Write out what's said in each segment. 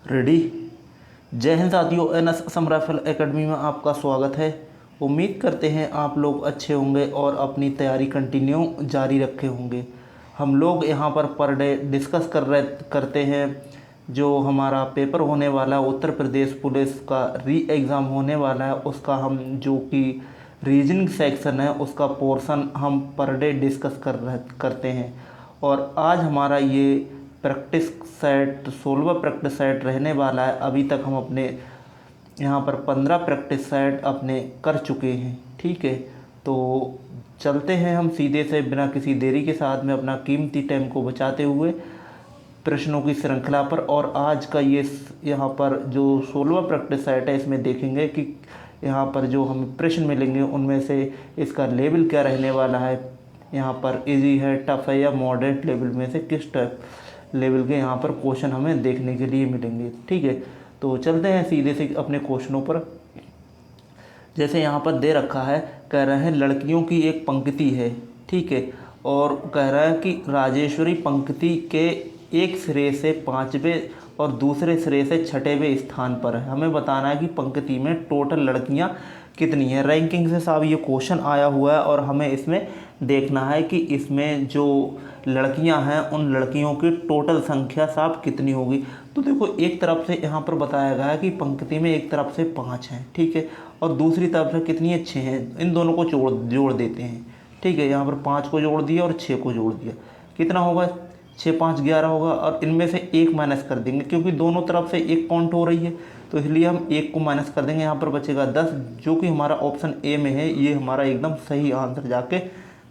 Ready. जय हिंद साथियों, NS Assam rifle academy में आपका स्वागत है। उम्मीद करते हैं आप लोग अच्छे होंगे और अपनी तैयारी कंटिन्यू जारी रखे होंगे। हम लोग यहाँ पर डे डिस्कस करते हैं जो हमारा पेपर होने वाला है, उत्तर प्रदेश पुलिस का री एग्ज़ाम होने वाला है, उसका हम जो कि रीजनिंग सेक्शन है उसका पोर्शन हम पर डे डिस्कस करते हैं। और आज हमारा ये प्रैक्टिस सेट 16वां प्रैक्टिस सेट रहने वाला है। अभी तक हम अपने यहाँ पर 15 प्रैक्टिस सेट अपने कर चुके हैं। ठीक है, तो चलते हैं हम सीधे से बिना किसी देरी के साथ में अपना कीमती टाइम को बचाते हुए प्रश्नों की श्रृंखला पर। और आज का ये यहाँ पर जो 16वां प्रैक्टिस सेट है इसमें देखेंगे कि यहाँ पर जो हमें प्रश्न मिलेंगे उनमें से इसका लेवल क्या रहने वाला है। यहाँ पर इजी है, टफ है या मॉडरेट लेवल में से किस टाइप लेवल के यहाँ पर क्वेश्चन हमें देखने के लिए मिलेंगे। ठीक है, तो चलते हैं सीधे से अपने क्वेश्चनों पर। जैसे यहाँ पर दे रखा है, कह रहे हैं लड़कियों की एक पंक्ति है। ठीक है, और कह रहा है कि राजेश्वरी पंक्ति के एक सिरे से 5वें और दूसरे सिरे से 6वें स्थान पर है। हमें बताना है कि पंक्ति में टोटल लड़कियाँ कितनी है। रैंकिंग से साहब ये क्वेश्चन आया हुआ है और हमें इसमें देखना है कि इसमें जो लड़कियां हैं उन लड़कियों की टोटल संख्या साहब कितनी होगी। तो देखो, एक तरफ से यहाँ पर बताया गया है कि पंक्ति में एक तरफ से 5 हैं, ठीक है, और दूसरी तरफ से कितनी है, 6 हैं। इन दोनों को जोड़ देते हैं। ठीक है, यहाँ पर 5 को जोड़ दिया और 6 को जोड़ दिया, कितना होगा, 6 5 11 होगा। और इनमें से 1 माइनस कर देंगे क्योंकि दोनों तरफ से 1 काउंट हो रही है, तो इसलिए हम 1 को माइनस कर देंगे। यहाँ पर बचेगा 10, जो कि हमारा ऑप्शन ए में है। ये हमारा एकदम सही आंसर जाके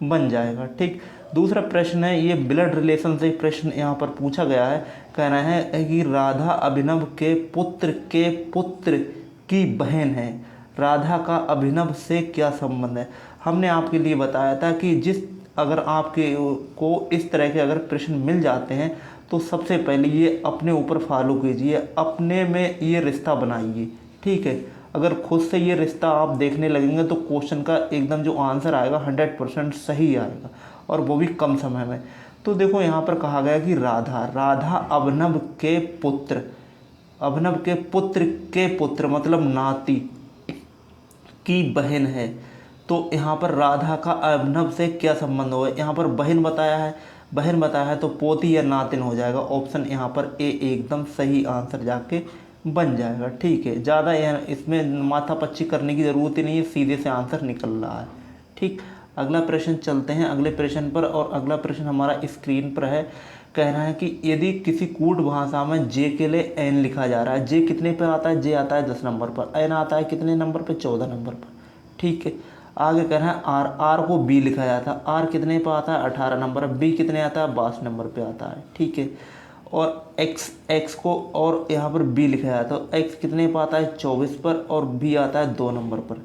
बन जाएगा। ठीक, दूसरा प्रश्न है, ये ब्लड रिलेशन से प्रश्न यहाँ पर पूछा गया है। कहना है कि राधा अभिनव के पुत्र की बहन है। राधा का अभिनव से क्या संबंध है। हमने आपके लिए बताया था कि अगर आपके को इस तरह के अगर प्रश्न मिल जाते हैं तो सबसे पहले ये अपने ऊपर फॉलो कीजिए, अपने में ये रिश्ता बनाइए। ठीक है, अगर खुद से ये रिश्ता आप देखने लगेंगे तो क्वेश्चन का एकदम जो आंसर आएगा 100% सही आएगा, और वो भी कम समय में। तो देखो, यहाँ पर कहा गया कि राधा अभिनव के पुत्र मतलब नाती की बहन है। तो यहाँ पर राधा का अभिनव से क्या संबंध होगा। यहाँ पर बहन बताया है तो पोती या नातिन हो जाएगा। ऑप्शन यहाँ पर ए एकदम सही आंसर जाके बन जाएगा। ठीक है, ज़्यादा इसमें माथापच्ची करने की ज़रूरत ही नहीं है, सीधे से आंसर निकल रहा है। ठीक, अगला प्रश्न चलते हैं अगले प्रश्न पर। और अगला प्रश्न हमारा स्क्रीन पर है। कह रहा है कि यदि किसी कूट भाषा में जे के लिए एन लिखा जा रहा है, जे कितने पे आता है, जे आता है 10 नंबर पर, एन आता है कितने नंबर पर, 14 नंबर पर। ठीक है, आगे कह रहा है आर को बी लिखा जाता है, आर कितने पे आता है, 18 नंबर, बी कितने आता है, 22 नंबर पे आता है। ठीक है, और एक्स को और यहाँ पर बी लिखा जाता है, तो एक्स कितने पे आता है, 24 पर, और बी आता है 2 नंबर पर।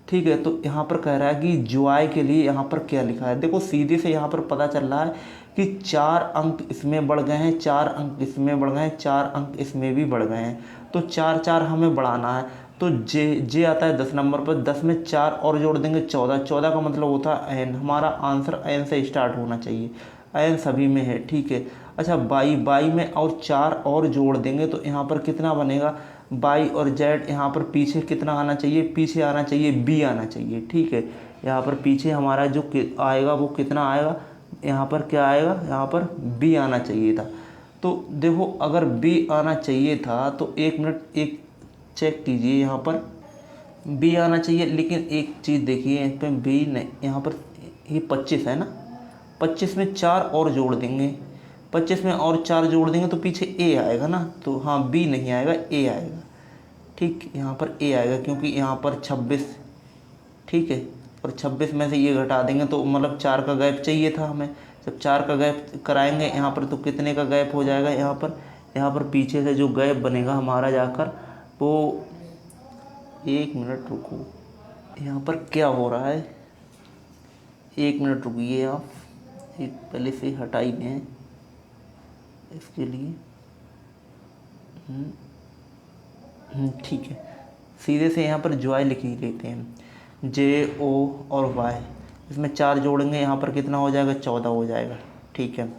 ठीक है, तो यहाँ पर कह रहा है कि ज्वाई के लिए यहाँ पर क्या लिखा है। देखो, सीधे से यहाँ पर पता चल रहा है कि 4 अंक इसमें बढ़ गए हैं, 4 अंक इसमें बढ़ गए हैं, 4 अंक इसमें भी बढ़ गए हैं, तो 4 4 हमें बढ़ाना है। तो जे आता है 10 नंबर पर, 10 में 4 और जोड़ देंगे 14, 14 का मतलब होता है एन। हमारा आंसर एन से स्टार्ट होना चाहिए, एन सभी में है। ठीक है, अच्छा, बाई में और 4 और जोड़ देंगे तो यहाँ पर कितना बनेगा, बाई और जेड। यहाँ पर पीछे कितना आना चाहिए, पीछे आना चाहिए बी आना चाहिए। ठीक है, यहाँ पर पीछे हमारा जो आएगा वो कितना आएगा, यहाँ पर क्या आएगा, यहाँ पर बी आना चाहिए था। तो देखो, अगर बी आना चाहिए था तो 1 मिनट एक चेक कीजिए, यहाँ पर बी आना चाहिए। लेकिन एक चीज़ देखिए, इस पर बी नहीं, यहाँ पर ये 25 है ना, 25 में 4 और जोड़ देंगे, 25 में और 4 जोड़ देंगे तो पीछे ए आएगा ना। तो हाँ, बी नहीं आएगा, ए आएगा। ठीक, यहाँ पर ए आएगा क्योंकि यहाँ पर 26, ठीक है, और 26 में से ये घटा देंगे तो मतलब 4 का गैप चाहिए था हमें। जब 4 का गैप कराएंगे यहाँ पर तो कितने का गैप हो जाएगा, यहाँ पर पीछे से जो गैप बनेगा हमारा जाकर वो, 1 मिनट रुको, यहाँ पर क्या हो रहा है, 1 मिनट रुकिए आप, एक पहले से हटा ही दें इसके लिए। ठीक है, सीधे से यहाँ पर ज्वाई लिख ही लेते हैं, जे ओ और वाई, इसमें 4 जोड़ेंगे, यहाँ पर कितना हो जाएगा, 14 हो जाएगा। ठीक है,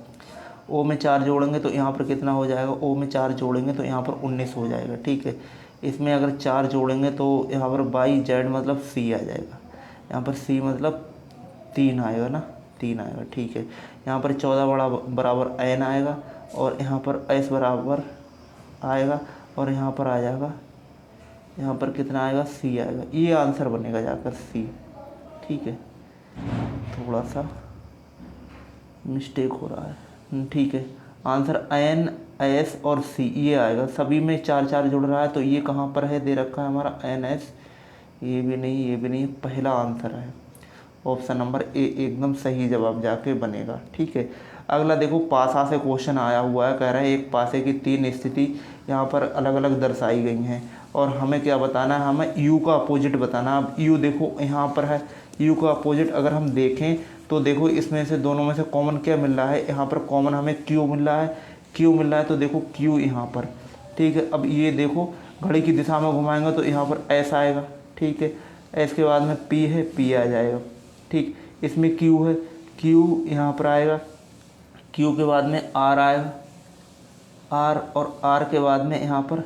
ओ में 4 जोड़ेंगे तो यहाँ पर कितना हो जाएगा, ओ में 4 जोड़ेंगे तो यहाँ पर 19 हो जाएगा। ठीक है, इसमें अगर 4 जोड़ेंगे तो यहाँ पर बाई जेड मतलब सी आ जाएगा, यहाँ पर सी मतलब 3 आएगा ना, 3 आएगा। ठीक है, यहाँ पर 14 बराबर एन आएगा और यहाँ पर एस बराबर आएगा और यहाँ पर आ जाएगा, यहाँ पर कितना आएगा, सी आएगा। ये आंसर बनेगा जाकर सी। ठीक है, थोड़ा सा मिस्टेक हो रहा है। ठीक है, आंसर एन एस और सी ये आएगा। सभी में 4 4 जुड़ रहा है तो ये कहाँ पर है, दे रखा है हमारा एन एस। ये भी नहीं, ये भी नहीं, पहला आंसर है ऑप्शन नंबर ए एकदम सही जवाब जाके बनेगा। ठीक है, अगला देखो पासा से क्वेश्चन आया हुआ है, कह रहा है एक पासे की 3 स्थिति यहाँ पर अलग अलग दर्शाई गई हैं और हमें क्या बताना है, हमें यू का अपोजिट बताना। अब यू देखो यहाँ पर है, यू का अपोजिट अगर हम देखें तो देखो इसमें से दोनों में से कॉमन क्या मिल रहा है, यहाँ पर कॉमन हमें क्यू मिल रहा है, क्यू मिल रहा है तो देखो क्यू यहाँ पर। ठीक है, अब ये देखो घड़ी की दिशा में घुमाएंगे तो यहाँ पर एस आएगा। ठीक है, एस के बाद में पी है, पी आ जाएगा। ठीक, इसमें क्यू है, क्यू यहाँ पर आएगा, क्यू के बाद में आर आएगा, आर, और आर के बाद में यहाँ पर,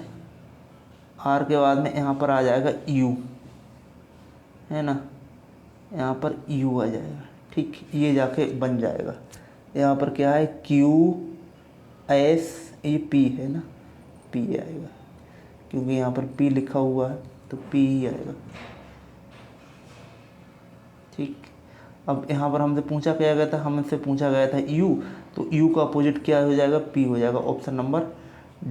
आर के बाद में यहाँ पर आ जाएगा यू, है ना, यहाँ पर यू आ जाएगा। ठीक, ये जाके बन जाएगा। यहाँ पर क्या है, क्यू एस, ये पी है ना, पी आएगा क्योंकि यहाँ पर पी लिखा हुआ है तो पी ही आएगा। ठीक, अब यहाँ पर हमसे पूछा क्या गया था, हमसे पूछा गया था यू, तो यू का अपोजिट क्या हो जाएगा, पी हो जाएगा। ऑप्शन नंबर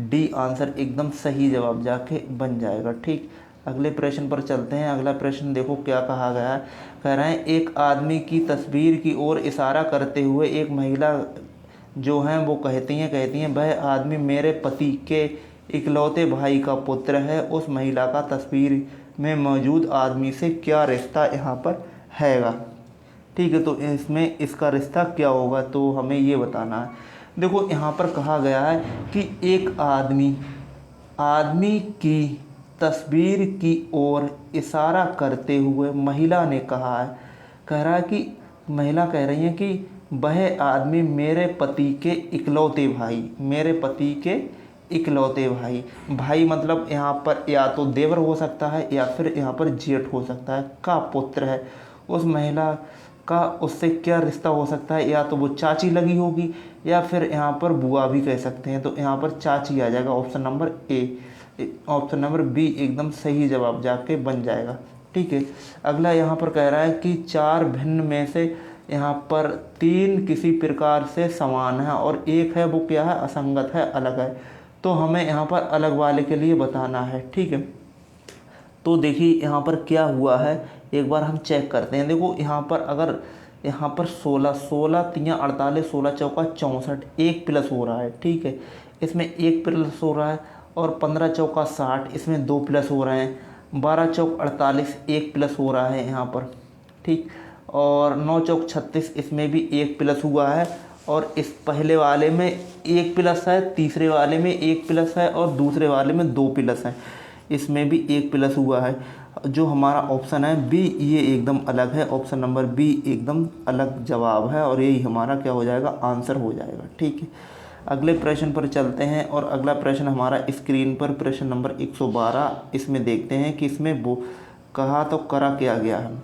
डी आंसर एकदम सही जवाब जाके बन जाएगा। ठीक, अगले प्रश्न पर चलते हैं। अगला प्रश्न देखो क्या कहा गया है, कह रहे हैं एक आदमी की तस्वीर की ओर इशारा करते हुए एक महिला जो हैं वो कहती हैं वह आदमी मेरे पति के इकलौते भाई का पुत्र है। उस महिला का तस्वीर में मौजूद आदमी से क्या रिश्ता यहाँ पर हैगा। ठीक है, तो इसमें इसका रिश्ता क्या होगा तो हमें ये बताना है। देखो यहाँ पर कहा गया है कि एक आदमी की तस्वीर की ओर इशारा करते हुए महिला ने कहा है, कह रहा है कि महिला कह रही है कि वह आदमी मेरे पति के इकलौते भाई, मेरे पति के इकलौते भाई, भाई मतलब यहाँ पर या तो देवर हो सकता है या फिर यहाँ पर जेठ हो सकता है, का पुत्र है। उस महिला का उससे क्या रिश्ता हो सकता है, या तो वो चाची लगी होगी या फिर यहाँ पर बुआ भी कह सकते हैं, तो यहाँ पर चाची आ जाएगा। Option number A, option number B एकदम सही जवाब जाके बन जाएगा। ठीक है, अगला यहाँ पर कह रहा है कि 4 भिन्न में से यहाँ पर 3 किसी प्रकार से समान है और एक है वो क्या है, असंगत है, अलग है। तो हमें यहाँ पर अलग वाले के लिए बताना है। ठीक है, तो देखिए यहाँ पर क्या हुआ है, एक बार हम चेक करते हैं। देखो यहाँ पर अगर यहाँ पर 16 16 3 48 16 चौका 64 एक प्लस हो रहा है। ठीक है, इसमें एक प्लस हो रहा है और 15 चौका 60 इसमें 2 प्लस हो रहे हैं। 12 चौक 48 एक प्लस हो रहा है यहाँ पर। ठीक, और 9 चौक 36 इसमें भी एक प्लस हुआ है और इस पहले वाले में एक प्लस है, तीसरे वाले में एक प्लस है और दूसरे वाले में 2 प्लस है, इसमें भी एक प्लस हुआ है। जो हमारा ऑप्शन है बी ये एकदम अलग है, ऑप्शन नंबर बी एकदम अलग जवाब है और यही हमारा क्या हो जाएगा, आंसर हो जाएगा। ठीक है, अगले प्रश्न पर चलते हैं और अगला प्रश्न हमारा स्क्रीन पर प्रश्न नंबर 112, इसमें देखते हैं कि इसमें वो कहा तो करा क्या गया है।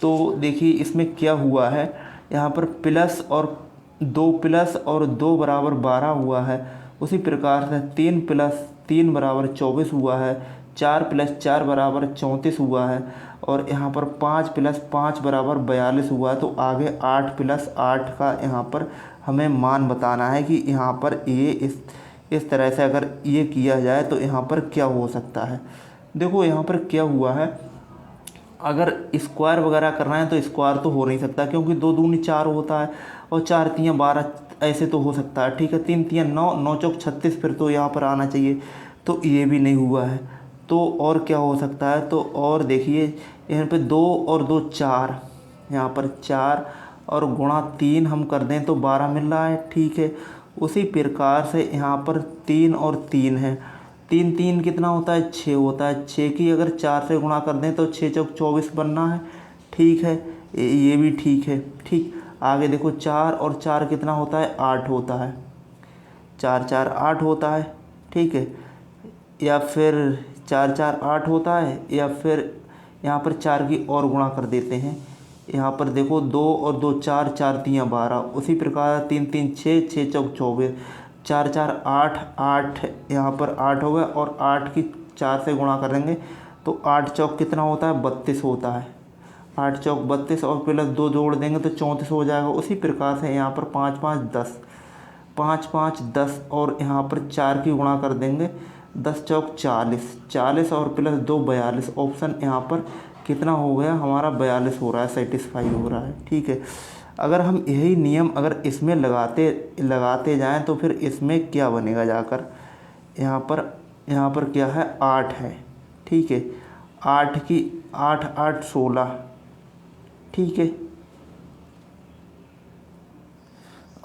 तो देखिए इसमें क्या हुआ है, यहाँ पर प्लस और 2 बराबर 12 हुआ है। उसी प्रकार से 3 + 3 बराबर 24 हुआ है, 4 + 4 बराबर 34 हुआ है और यहाँ पर 5 + 5 बराबर 42 हुआ है। तो आगे 8 + 8 का यहाँ पर हमें मान बताना है कि यहाँ पर ये इस तरह से अगर ये किया जाए तो यहाँ पर क्या हो सकता है। देखो यहाँ पर क्या हुआ है, अगर स्क्वायर वगैरह करना है तो स्क्वायर तो हो नहीं सकता क्योंकि 2 दूनी 4 होता है और 4 × 3 = 12 ऐसे तो हो सकता है। ठीक है, 3 × 3 = 9, 9 चौक 36 फिर तो यहाँ पर आना चाहिए, तो ये भी नहीं हुआ है। तो और क्या हो सकता है, तो और देखिए यहाँ पे 2 और 2 4, यहाँ पर 4 और गुणा 3 हम कर दें तो 12 मिल रहा है। ठीक है, उसी प्रकार से यहाँ पर 3 और 3 है, 3 3 कितना होता है, 6 होता है। 6 की अगर 4 से गुणा कर दें तो 6 चौक 24 बनना है। ठीक है, ये भी ठीक है। ठीक, आगे देखो 4 और 4 कितना होता है, 8 होता है, 4 4 8 होता है, ठीक है। या फिर 4 4 8 होता है, या फिर यहाँ पर 4 की और गुणा कर देते हैं। यहाँ पर देखो 2 और 2 4, 4 3 12, उसी प्रकार 3 3 6, 6 चौक 24, 4 4 8, 8 यहाँ पर 8 हो गया, और 8 की 4 से गुणा करेंगे तो 8 चौक कितना होता है, 32 होता है। 8 चौक 32 और प्लस 2 जोड़ देंगे तो 34 हो जाएगा। उसी प्रकार से यहाँ पर 5 5 10, 5 5 10 और यहाँ पर 4 की गुणा कर देंगे, 10 चौक 40, 40 और प्लस 2 42। ऑप्शन यहाँ पर कितना हो गया हमारा, 42 हो रहा है, सेटिस्फाई हो रहा है, ठीक है। अगर हम यही नियम अगर इसमें लगाते जाएं तो फिर इसमें क्या बनेगा जाकर, यहाँ पर क्या है, 8 है, ठीक है। 8 की 8 8 16, ठीक है।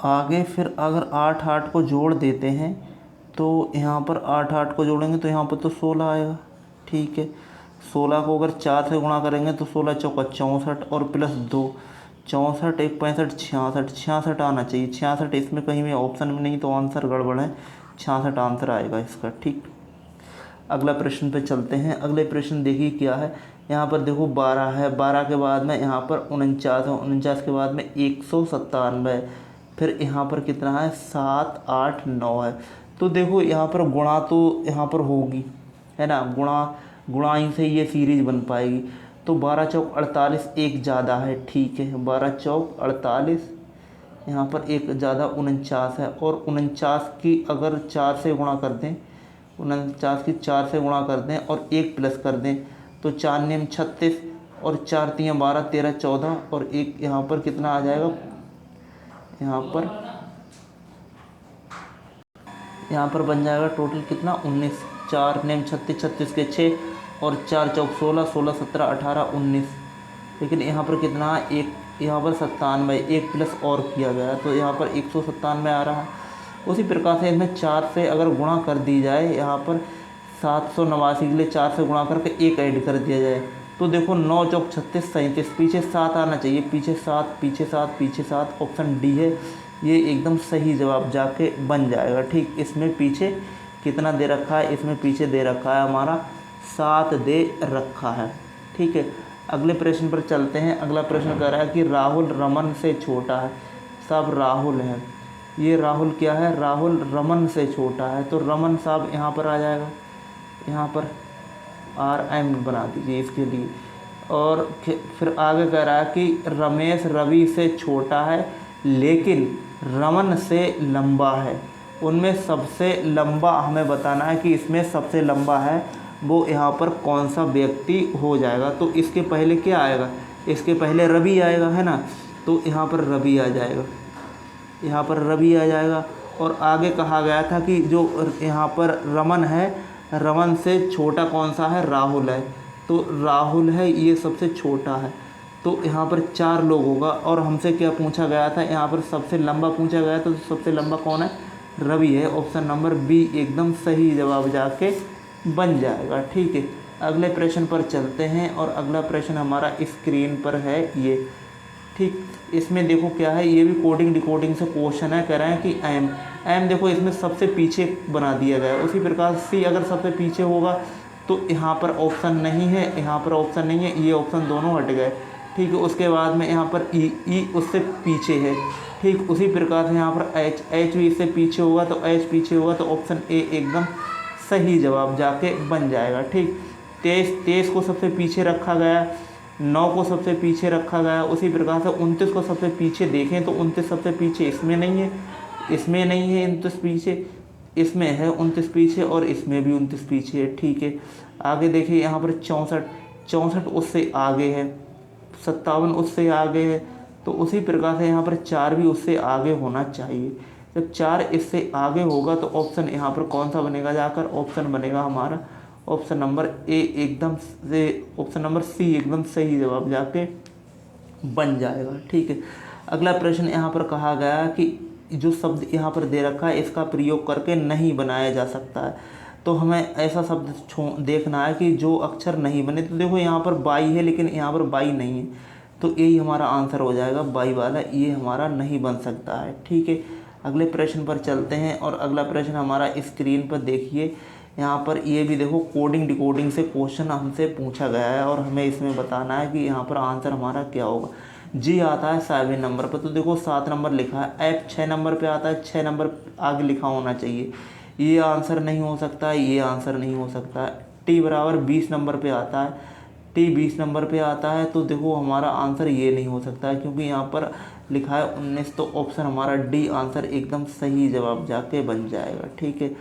आगे फिर अगर 8 8 को जोड़ देते हैं तो यहाँ पर 8 8 को जोड़ेंगे तो यहाँ पर तो 16 आएगा, ठीक है। 16 को अगर 4 से गुणा करेंगे तो 16 चौका 64 और प्लस 2, 64 1 65 66, 66 आना चाहिए। 66 इसमें कहीं में ऑप्शन में नहीं तो आंसर गड़बड़ है, 66 आंसर आएगा इसका, ठीक। अगला प्रश्न पे चलते हैं। अगले प्रश्न देखिए क्या है। यहाँ पर देखो 12 है, 12 के बाद में यहाँ पर 49 है, 49 के बाद में 197, फिर यहाँ पर कितना है, 7 8 9 है। तो देखो यहाँ पर गुणा तो यहाँ पर होगी, है ना, गुणा ही से ये सीरीज बन पाएगी। तो 12 चौक 48, एक ज़्यादा है, ठीक है। 12 चौक 48, यहाँ पर एक ज़्यादा 49 है, और 49 की अगर 4 से गुणा कर दें, 49 की 4 से गुणा कर दें और 1 प्लस कर दें तो 4 नेम 36 और 4 3 12, 13 14 और 1 यहाँ पर कितना आ जाएगा, यहाँ पर बन जाएगा टोटल कितना, 19। 4 नेम 36, 36 के 6 और 4 चौक 16, 16 17 18 19। लेकिन यहाँ पर कितना है, एक यहाँ पर 97, एक प्लस और किया गया तो यहाँ पर 197 आ रहा है। उसी प्रकार से इसमें 4 से अगर गुणा कर दी जाए, यहाँ पर 789 के लिए 4 से गुणा करके 1 ऐड कर दिया जाए तो देखो 9 चौक 36 37, पीछे 7 आना चाहिए, पीछे 7 पीछे 7 पीछे 7, ऑप्शन डी है ये एकदम सही जवाब जाके बन जाएगा, ठीक। इसमें पीछे कितना दे रखा है, इसमें पीछे दे रखा है हमारा 7 दे रखा है, ठीक है। अगले प्रश्न पर चलते हैं। अगला प्रश्न कह रहा है कि राहुल रमन से छोटा है। सब राहुल है, ये राहुल क्या है, राहुल रमन से छोटा है, तो रमन साहब यहाँ पर आ जाएगा, यहाँ पर RM बना दीजिए इसके लिए। और फिर आगे कह रहा है कि रमेश रवि से छोटा है लेकिन रमन से लंबा है। उनमें सबसे लंबा हमें बताना है कि इसमें सबसे लंबा है वो यहाँ पर कौन सा व्यक्ति हो जाएगा। तो इसके पहले क्या आएगा, इसके पहले रवि आएगा, है ना, तो यहाँ पर रवि आ जाएगा, यहाँ पर रवि आ जाएगा। और आगे कहा गया था कि जो यहाँ पर रमन है, रमन से छोटा कौन सा है, राहुल है, तो राहुल है ये सबसे छोटा है। तो यहाँ पर 4 लोग होगा। और हमसे क्या पूछा गया था, यहाँ पर सबसे लंबा पूछा गया, तो सबसे लंबा कौन है, रवि है। ऑप्शन नंबर बी एकदम सही जवाब जाके बन जाएगा, ठीक है। अगले प्रश्न पर चलते हैं और अगला प्रश्न हमारा स्क्रीन पर है ये, ठीक। इसमें देखो क्या है, ये भी कोडिंग डिकोडिंग से क्वेश्चन है। कह रहे हैं कि एम देखो इसमें सबसे पीछे बना दिया गया है। उसी प्रकार सी अगर सबसे पीछे होगा तो यहाँ पर ऑप्शन नहीं है, यहाँ पर ऑप्शन नहीं है, ये ऑप्शन दोनों हट गए, ठीक है। उसके बाद में यहाँ पर ई उससे पीछे है, ठीक। उसी प्रकार से यहाँ पर एच भी इससे पीछे होगा तो एच पीछे होगा, तो ऑप्शन ए एकदम सही जवाब जाके बन जाएगा, ठीक। 23 को सबसे पीछे रखा गया, 9 को सबसे पीछे रखा गया। उसी प्रकार से 29 को सबसे पीछे देखें तो 29 सबसे पीछे इसमें नहीं है, इसमें नहीं है 29 पीछे, इसमें है 29 पीछे और इसमें भी 29 पीछे है, ठीक है। आगे देखिए यहाँ पर 64 उससे आगे है, 57 उससे आगे है। तो उसी प्रकार से यहाँ पर 4 भी उससे आगे होना चाहिए। जब 4 इससे आगे होगा तो ऑप्शन यहाँ पर कौन सा बनेगा जाकर, ऑप्शन बनेगा हमारा ऑप्शन नंबर ए एकदम से, ऑप्शन नंबर सी एकदम सही जवाब जाके बन जाएगा, ठीक है। अगला प्रश्न यहाँ पर कहा गया कि जो शब्द यहाँ पर दे रखा है इसका प्रयोग करके नहीं बनाया जा सकता है। तो हमें ऐसा शब्द देखना है कि जो अक्षर नहीं बने। तो देखो यहाँ पर बाई है लेकिन यहाँ पर बाई नहीं है, तो यही हमारा आंसर हो जाएगा बाई वाला, ये हमारा नहीं बन सकता है। ठीक है, अगले प्रश्न पर चलते हैं और अगला प्रश्न हमारा स्क्रीन पर देखिए। यहाँ पर ये भी देखो कोडिंग डिकोडिंग से क्वेश्चन हमसे पूछा गया है और हमें इसमें बताना है कि यहाँ पर आंसर हमारा क्या होगा। जी आता है 7वें नंबर पर, तो देखो 7 नंबर लिखा है। एफ 6 नंबर पे आता है, 6 नंबर आगे लिखा होना चाहिए। ये आंसर नहीं हो सकता, ये आंसर नहीं हो सकता। टी बराबर 20 नंबर पे आता है, टी 20 नंबर पे आता है, तो देखो हमारा आंसर ये नहीं हो सकता है क्योंकि यहाँ पर लिखा है 19, तो ऑप्शन हमारा डी आंसर एकदम सही जवाब जाके बन जाएगा। ठीक है,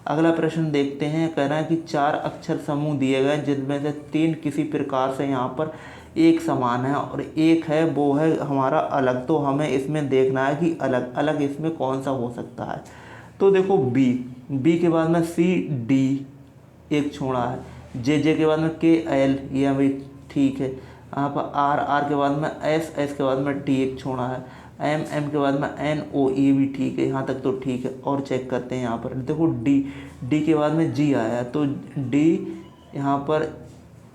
अगला प्रश्न देखते हैं। कह रहा है कि 4 अक्षर समूह दिए गए जिनमें से 3 किसी प्रकार से यहाँ पर एक समान है और एक है वो है हमारा अलग। तो हमें इसमें देखना है कि अलग अलग इसमें कौन सा हो सकता है। तो देखो बी के बाद में सी डी एक छोड़ा है, जे के बाद में के एल, ये अभी ठीक है। यहाँ पर आर के बाद में एस के बाद में टी एक छोड़ा है, एम के बाद में एन ओ, ये भी ठीक है, यहाँ तक तो ठीक है। और चेक करते हैं यहाँ पर देखो डी के बाद में जी आया है, तो डी यहाँ पर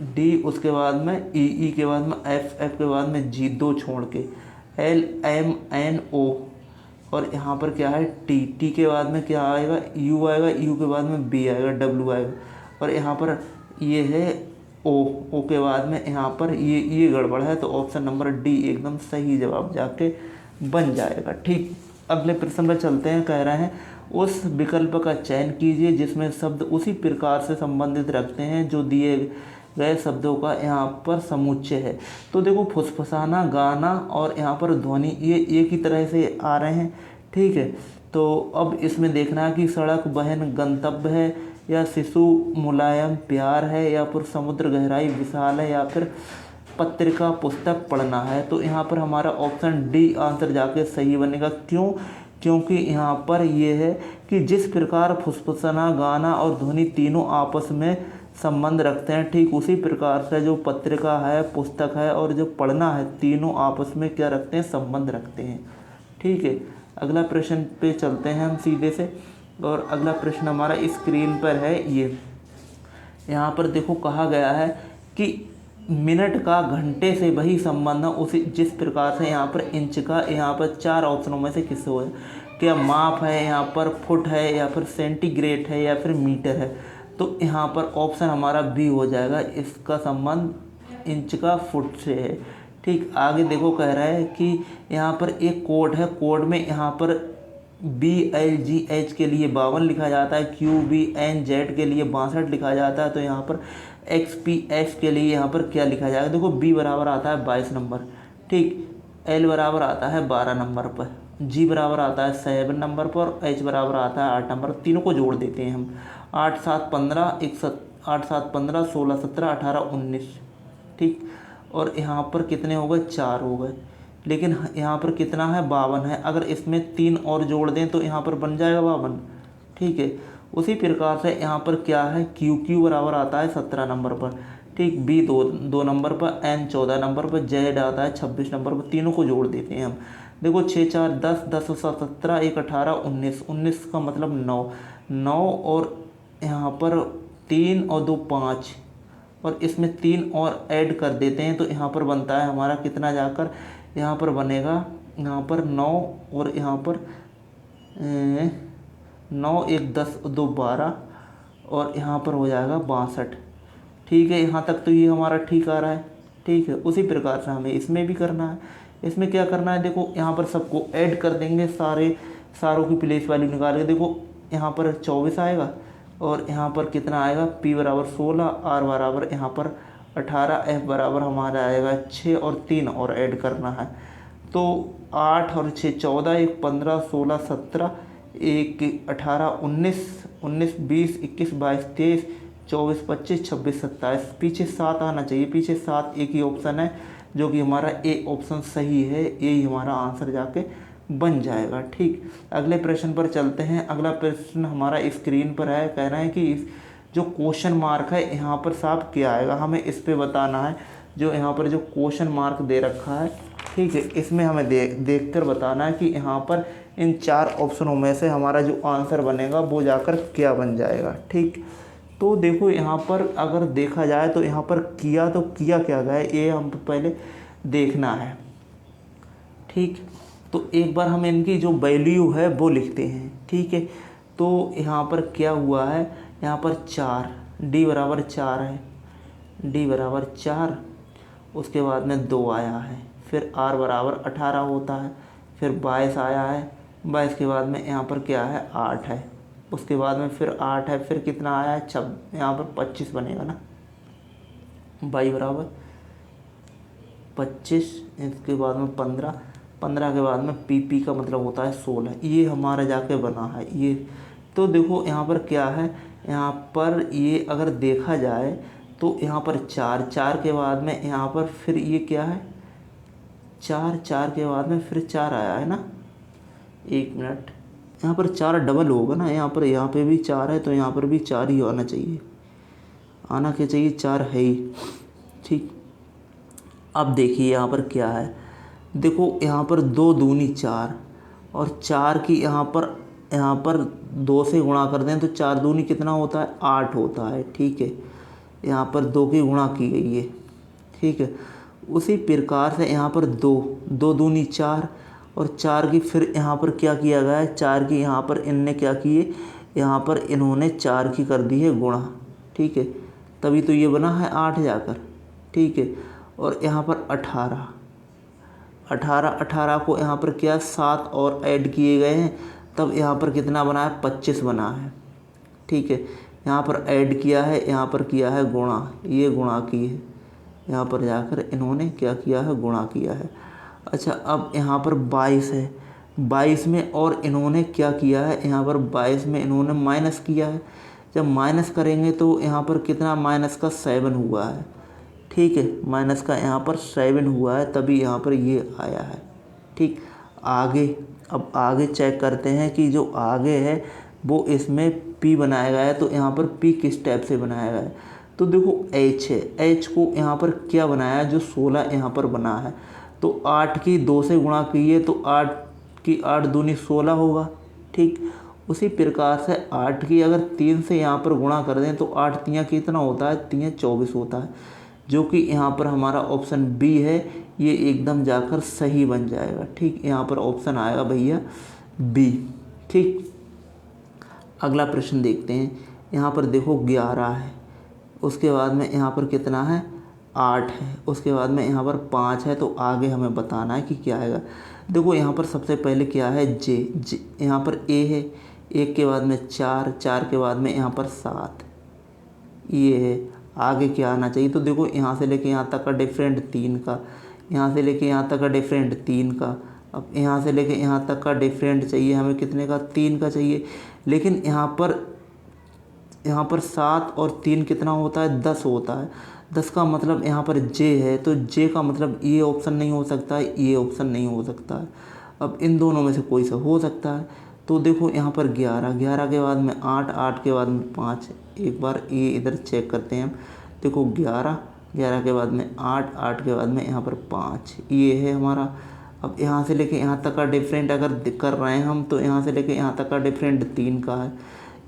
डी, उसके बाद में ई के बाद में एफ के बाद में जी, 2 छोड़ के एल एम एन ओ, और यहाँ पर क्या है टी के बाद में क्या आएगा यू आएगा, यू के बाद में बी आएगा, डब्ल्यू आएगा, और यहाँ पर ये है ओ के बाद में यहाँ पर ये गड़बड़ है, तो ऑप्शन नंबर डी एकदम सही जवाब जाके बन जाएगा। ठीक, अगले प्रश्न पर चलते हैं। कह रहे हैं उस विकल्प का चयन कीजिए जिसमें शब्द उसी प्रकार से संबंधित रखते हैं जो दिए गए शब्दों का यहाँ पर समुच्चय है। तो देखो फुसफुसाना, गाना और यहाँ पर ध्वनि ये एक ही तरह से आ रहे हैं। ठीक है, तो अब इसमें देखना है कि सड़क बहन गंतव्य है, या शिशु मुलायम प्यार है, या फिर समुद्र गहराई विशाल है, या फिर पत्रिका पुस्तक पढ़ना है। तो यहाँ पर हमारा ऑप्शन डी आंसर जाके सही बनेगा। क्यों? क्योंकि यहाँ पर ये है कि जिस प्रकार फुसफुसाना, गाना और ध्वनि तीनों आपस में संबंध रखते हैं, ठीक उसी प्रकार से जो पत्रिका है, पुस्तक है और जो पढ़ना है, तीनों आपस में क्या रखते हैं, संबंध रखते हैं। ठीक है, अगला प्रश्न पे चलते हैं हम सीधे से, और अगला प्रश्न हमारा स्क्रीन पर है। ये यहाँ पर देखो कहा गया है कि मिनट का घंटे से वही संबंध है उसी जिस प्रकार से यहाँ पर इंच का, यहाँ पर 4 ऑप्शनों में से किस हो है, क्या माप है, यहाँ पर फुट है, या फिर सेंटीग्रेड है, या फिर मीटर है। तो यहाँ पर ऑप्शन हमारा बी हो जाएगा, इसका संबंध इंच का फुट से है। ठीक, आगे देखो कह रहा है कि यहाँ पर एक कोड है, कोड में यहाँ पर BLGH के लिए 52 लिखा जाता है, QBNZ के लिए 62 लिखा जाता है। तो यहाँ पर XPF के लिए यहाँ पर क्या लिखा जाएगा, देखो B बराबर आता है 22 नंबर, ठीक, L बराबर आता है 12 नंबर पर, G बराबर आता है 7 नंबर पर, H बराबर आता है 8 नंबर। तीनों को जोड़ देते हैं हम, 8 7 15 8 7 15 16 17 18 19, ठीक, और यहाँ पर कितने हो गए, 4 हो गए। लेकिन यहाँ पर कितना है, 52 है। अगर इसमें 3 और जोड़ दें तो यहाँ पर बन जाएगा 52। ठीक है, उसी प्रकार से यहाँ पर क्या है, क्यू बराबर आता है 17 नंबर पर, ठीक, बी 2 नंबर पर, एन 14 नंबर पर, जेड आता है 26 नंबर पर। तीनों को जोड़ देते हैं हम, देखो 6 4 10 10 17 1 18 19, 19 का मतलब 9 और यहाँ पर 3 और 2 5, और इसमें 3 और ऐड कर देते हैं तो यहाँ पर बनता है हमारा कितना, जाकर यहाँ पर बनेगा यहाँ पर 9 और यहाँ पर 9 1 10 2 12, और यहाँ पर हो जाएगा 62। ठीक है, यहाँ तक तो ये हमारा ठीक आ रहा है। ठीक है, उसी प्रकार से हमें इसमें भी करना है। इसमें क्या करना है, देखो यहाँ पर सबको ऐड कर देंगे, सारों की प्लेस वैल्यू निकाल के। देखो यहाँ पर 24 आएगा और यहाँ पर कितना आएगा, P बराबर 16, R बराबर यहाँ पर 18, F बराबर हमारा आएगा 6 और 3 और ऐड करना है। तो 8 और 6 14, 1 15 16 17, 1 18 19 19 20 21 22 23 24 25 26 27, पीछे 7 आना चाहिए, पीछे 7 एक ही ऑप्शन है जो कि हमारा ए ऑप्शन सही है, यही हमारा आंसर जाके बन जाएगा। ठीक, अगले प्रश्न पर चलते हैं। अगला प्रश्न हमारा स्क्रीन पर है। कह रहे हैं कि जो क्वेश्चन मार्क है यहाँ पर साफ क्या आएगा, हमें इस पे बताना है। जो यहाँ पर जो क्वेश्चन मार्क दे रखा है, ठीक है, इसमें हमें देख कर बताना है कि यहाँ पर इन 4 ऑप्शनों में से हमारा जो आंसर बनेगा वो जाकर क्या बन जाएगा। ठीक, तो देखो यहाँ पर अगर देखा जाए तो यहाँ पर किया तो किया क्या गया, ये हम पहले देखना है। ठीक, तो एक बार हम इनकी जो वैल्यू है वो लिखते हैं। ठीक है, तो यहाँ पर क्या हुआ है, यहाँ पर 4, डी बराबर 4 है, डी बराबर 4, उसके बाद में 2 आया है, फिर आर बराबर 18 होता है, फिर 22 आया है, 22 के बाद में यहाँ पर क्या है 8 है, उसके बाद में फिर 8 है, फिर कितना आया है यहाँ पर 25 बनेगा ना, वाई बराबर 25, इसके बाद में 15, 15 के बाद में पी का मतलब होता है 16, ये हमारा जाके बना है ये। तो देखो यहाँ पर क्या है, यहाँ पर ये अगर देखा जाए तो यहाँ पर 4, 4 के बाद में यहाँ पर फिर ये क्या है 4, 4 के बाद में फिर 4 आया है ना, 1 मिनट, यहाँ पर 4 डबल होगा ना, यहाँ पे भी 4 है तो यहाँ पर भी 4 ही आना चाहिए, आना क्या चाहिए 4 है ही। ठीक, अब देखिए यहाँ पर क्या है, देखो यहाँ पर 2 दूनी 4 और 4 की यहाँ पर 2 से गुणा कर दें तो 4 दूनी कितना होता है 8 होता है। ठीक है, यहाँ पर 2 की गुणा की गई है। ठीक है, उसी प्रकार से यहाँ पर 2 दूनी 4 और 4 की फिर यहाँ पर क्या किया गया है, 4 की यहाँ पर इनने क्या किए, यहाँ पर इन्होंने 4 की कर दी है गुणा। ठीक है, तभी तो ये बना है 8 जाकर। ठीक है, और यहाँ पर 18 को यहाँ पर क्या 7 और ऐड किए गए हैं, तब यहाँ पर कितना बना है 25 बना है। ठीक है, यहाँ पर ऐड किया है, यहाँ पर किया है गुणा, ये गुणा की है, यहाँ पर जाकर इन्होंने क्या किया है गुणा किया है। अच्छा, अब यहाँ पर 22 है, 22 में और इन्होंने क्या किया है, यहाँ पर 22 में इन्होंने माइनस किया है, जब माइनस करेंगे तो यहाँ पर कितना माइनस का 7 हुआ है। ठीक है, माइनस का यहाँ पर 7 हुआ है, तभी यहाँ पर ये आया है। ठीक, आगे अब आगे चेक करते हैं कि जो आगे है वो इसमें P बनाया गया है, तो यहाँ पर P किस टाइप से बनाया गया है, तो देखो H है, H को यहाँ पर क्या बनाया है, जो 16 यहाँ पर बना है, तो 8 की 2 से गुणा कीजिए तो 8 की 8 दूनी 16 होगा। ठीक, उसी प्रकार से 8 की अगर 3 से यहाँ पर गुणा कर दें तो 8 तियाँ कितना होता है, 3 24 होता है, जो कि यहाँ पर हमारा ऑप्शन बी है, ये एकदम जाकर सही बन जाएगा। ठीक, यहाँ पर ऑप्शन आएगा भैया बी। ठीक, अगला प्रश्न देखते हैं, यहाँ पर देखो 11 है, उसके बाद में यहाँ पर कितना है 8 है, उसके बाद में यहाँ पर 5 है, तो आगे हमें बताना है कि क्या आएगा। देखो यहाँ पर सबसे पहले क्या है जे, यहाँ पर ए है, 1 के बाद में 4, 4 के बाद में यहाँ पर 7, ये है, आगे क्या आना चाहिए, तो देखो यहाँ से लेके यहाँ तक का डिफरेंट 3 का, यहाँ से लेके यहाँ तक का डिफरेंट 3 का, अब यहाँ से लेके यहाँ तक का डिफरेंट चाहिए हमें कितने का, 3 का चाहिए, लेकिन यहाँ पर 7 और 3 कितना होता है 10 होता है, 10 का मतलब यहाँ पर जे है, तो जे का मतलब ये ऑप्शन नहीं हो सकता है, ये ऑप्शन नहीं हो सकता है, अब इन दोनों में से कोई सा हो सकता है। तो देखो यहाँ पर 11, 11 के बाद में 8, 8 के बाद में 5, एक बार ये इधर चेक करते हैं हम, देखो 11, 11 के बाद में 8, 8 के बाद में यहाँ पर 5, ये है हमारा। अब यहाँ से लेके यहाँ तक का डिफरेंट अगर कर रहे हैं हम, तो यहाँ से लेके यहाँ तक का डिफरेंट 3 का है,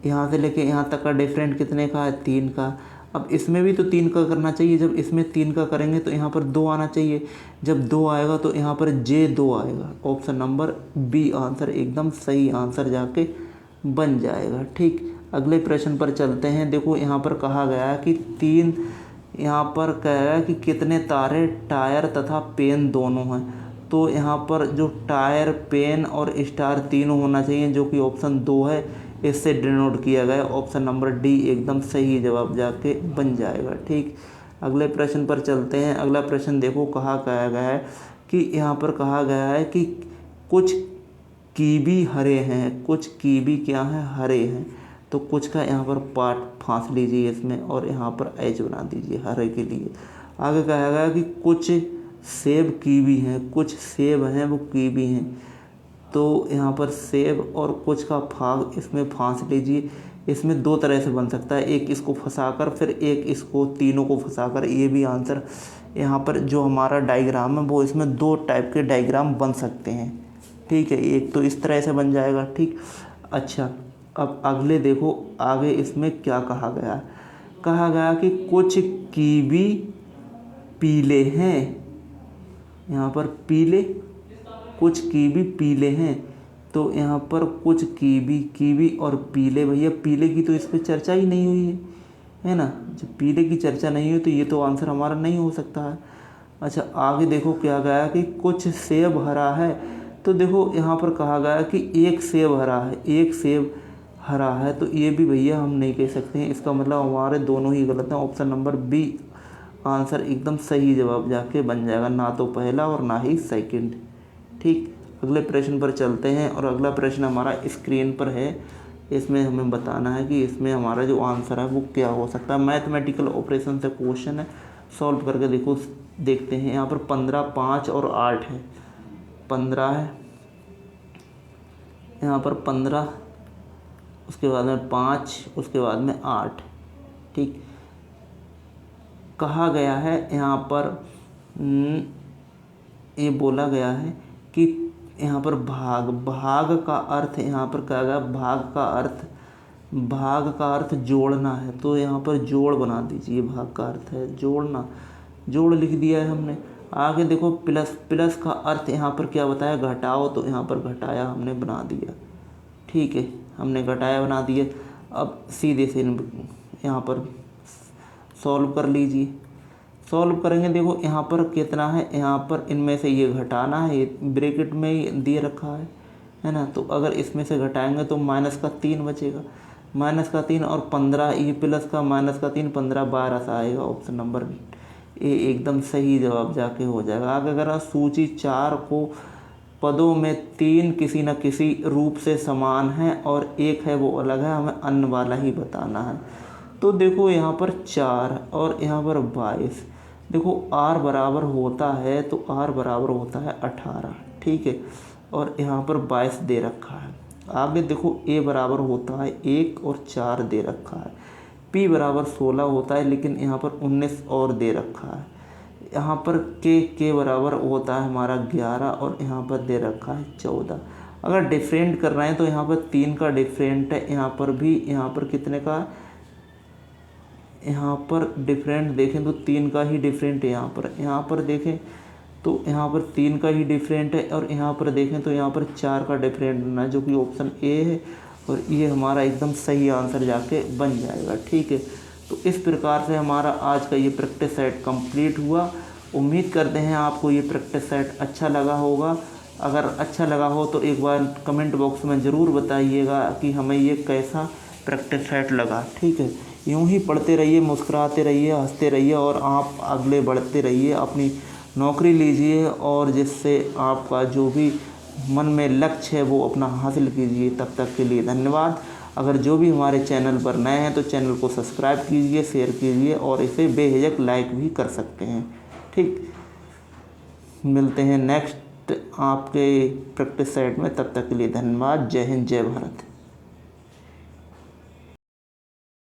यहाँ से लेके यहाँ तक का डिफरेंट कितने का है 3 का। अब इसमें भी तो 3 का करना चाहिए, जब इसमें 3 का करेंगे तो यहाँ पर 2 आना चाहिए, जब 2 आएगा तो यहाँ पर जे 2 आएगा, ऑप्शन नंबर बी आंसर एकदम सही आंसर जाके बन जाएगा। ठीक, अगले प्रश्न पर चलते हैं। देखो यहाँ पर कहा गया है कि यहाँ पर कह रहा है कि कितने तारे टायर तथा पेन दोनों हैं, तो यहाँ पर जो टायर पेन और स्टार तीनों होना चाहिए, जो कि ऑप्शन 2 है, इससे डिनोट किया गया, ऑप्शन नंबर डी एकदम सही जवाब जाके बन जाएगा। ठीक, अगले प्रश्न पर चलते हैं। अगला प्रश्न देखो कहा गया है कि यहाँ पर कहा गया है कि कुछ कीवी हरे हैं, कुछ कीवी क्या हैं हरे हैं, तो कुछ का यहाँ पर पार्ट फांस लीजिए इसमें और यहाँ पर एच बना दीजिए हरे के लिए। आगे कहा गया कि कुछ सेब कीवी हैं, कुछ सेब हैं वो कीवी हैं, तो यहाँ पर सेब और कुछ का भाग इसमें फांस लीजिए। इसमें 2 तरह से बन सकता है, एक इसको फंसाकर फिर एक इसको, तीनों को फंसाकर, ये भी आंसर यहाँ पर जो हमारा डायग्राम है वो इसमें 2 टाइप के डायग्राम बन सकते हैं। ठीक है, एक तो इस तरह से बन जाएगा। ठीक, अच्छा अब अगले देखो आगे इसमें क्या कहा गया, कहा गया कि कुछ कीवी पीले हैं, यहाँ पर पीले, कुछ कीवी पीले हैं, तो यहाँ पर कुछ कीवी और पीले, भैया पीले की तो इस पर चर्चा ही नहीं हुई है ना। जब पीले की चर्चा नहीं हुई तो ये तो आंसर हमारा नहीं हो सकता है। अच्छा आगे देखो क्या गया कि कुछ सेब हरा है, तो देखो यहाँ पर कहा गया कि एक सेब हरा है, एक सेब हरा है, तो ये भी भैया हम नहीं कह सकते हैं। इसका मतलब हमारे दोनों ही गलत हैं। ऑप्शन नंबर बी आंसर एकदम सही जवाब जाके बन जाएगा, ना तो पहला और ना ही सेकंड। ठीक, अगले प्रश्न पर चलते हैं और अगला प्रश्न हमारा स्क्रीन पर है। इसमें हमें बताना है कि इसमें हमारा जो आंसर है वो क्या हो सकता है। मैथमेटिकल ऑपरेशन से क्वेश्चन है, सॉल्व करके देखो, देखते हैं। यहाँ पर 15, 5 और 8 है। 15 है, यहाँ पर 15, उसके बाद में 5, उसके बाद में 8। ठीक, कहा गया है यहाँ पर ये बोला गया है कि यहाँ पर भाग का अर्थ, यहाँ पर कहा गया भाग का अर्थ जोड़ना है, तो यहाँ पर जोड़ बना दीजिए। भाग का अर्थ है जोड़ना, जोड़ लिख दिया है हमने। आगे देखो प्लस का अर्थ यहाँ पर क्या बताया, घटाओ, तो यहाँ पर घटाया हमने बना दिया। ठीक है, हमने घटाया बना दिया। अब सीधे से यहाँ पर सॉल्व कर लीजिए। सॉल्व करेंगे, देखो यहाँ पर कितना है, यहाँ पर इनमें से ये घटाना है, ये ब्रैकेट में ही दिए रखा है ना। तो अगर इसमें से घटाएंगे तो -3 बचेगा, -3 और 15, ये प्लस का -3, 15, 12 सा आएगा। ऑप्शन नंबर ए एकदम सही जवाब जाके हो जाएगा। आगे अगर सूची 4 को पदों में 3 किसी न किसी रूप से समान है और एक है वो अलग है, हमें अन्य वाला ही बताना है। तो देखो यहाँ पर 4 और यहाँ पर 22, देखो r बराबर होता है, तो r बराबर होता है 18। ठीक है, और यहाँ पर 22 दे रखा है। आगे देखो a बराबर होता है 1 और 4 दे रखा है। p बराबर 16 होता है, लेकिन यहाँ पर 19 और दे रखा है। यहाँ पर k बराबर होता है हमारा 11 और यहाँ पर दे रखा है 14। अगर डिफरेंट कर रहे हैं तो यहाँ पर 3 का डिफरेंट है, यहाँ पर भी, यहाँ पर कितने का, यहाँ पर डिफरेंट देखें तो 3 का ही डिफरेंट है। यहाँ पर देखें तो यहाँ पर 3 का ही डिफरेंट है, और यहाँ पर देखें तो यहाँ पर 4 का डिफरेंट ना, जो कि ऑप्शन ए है, और ये हमारा एकदम सही आंसर जाके बन जाएगा। ठीक है, तो इस प्रकार से हमारा आज का ये प्रैक्टिस सेट कंप्लीट हुआ। उम्मीद करते हैं आपको ये प्रैक्टिस सेट अच्छा लगा होगा। अगर अच्छा लगा हो तो एक बार कमेंट बॉक्स में ज़रूर बताइएगा कि हमें ये कैसा प्रैक्टिस सेट लगा। ठीक है, यूं ही पढ़ते रहिए, मुस्कुराते रहिए, हंसते रहिए और आप आगे बढ़ते रहिए, अपनी नौकरी लीजिए और जिससे आपका जो भी मन में लक्ष्य है वो अपना हासिल कीजिए। तब तक के लिए धन्यवाद। अगर जो भी हमारे चैनल पर नए हैं तो चैनल को सब्सक्राइब कीजिए, शेयर कीजिए और इसे बेझिझक लाइक भी कर सकते हैं। ठीक, मिलते हैं नेक्स्ट आपके प्रैक्टिस सेट में। तब तक के लिए धन्यवाद। जय हिंद, जय भारत।